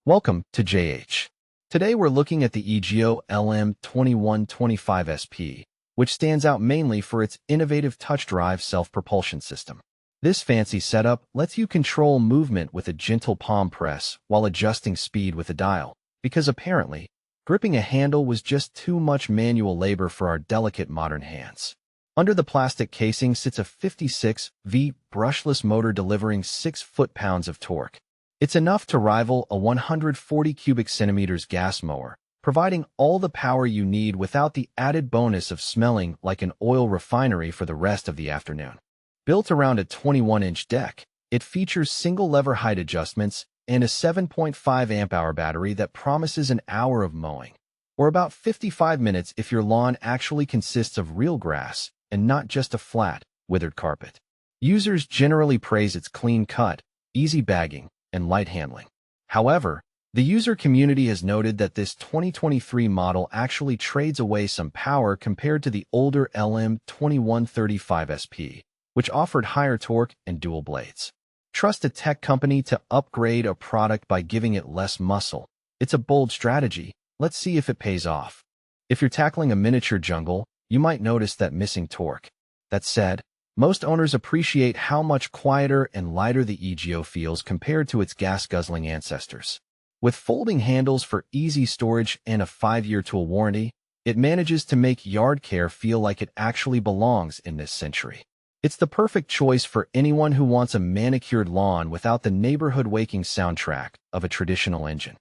Welcome to JH. Today we're looking at the EGO LM2125SP, which stands out mainly for its innovative touch-drive self-propulsion system. This fancy setup lets you control movement with a gentle palm press while adjusting speed with a dial, because apparently, gripping a handle was just too much manual labor for our delicate modern hands. Under the plastic casing sits a 56V brushless motor delivering 6 foot-pounds of torque. It's enough to rival a 140 cubic centimeters gas mower, providing all the power you need without the added bonus of smelling like an oil refinery for the rest of the afternoon. Built around a 21-inch deck, it features single-lever height adjustments and a 7.5 amp-hour battery that promises an hour of mowing, or about 55 minutes if your lawn actually consists of real grass and not just a flat, withered carpet. Users generally praise its clean cut, easy bagging, and light handling. However, the user community has noted that this 2023 model actually trades away some power compared to the older LM2125SP, which offered higher torque and dual blades. Trust a tech company to upgrade a product by giving it less muscle. It's a bold strategy. Let's see if it pays off. If you're tackling a miniature jungle, you might notice that missing torque. That said, most owners appreciate how much quieter and lighter the EGO feels compared to its gas-guzzling ancestors. With folding handles for easy storage and a 5-year tool warranty, it manages to make yard care feel like it actually belongs in this century. It's the perfect choice for anyone who wants a manicured lawn without the neighborhood waking soundtrack of a traditional engine.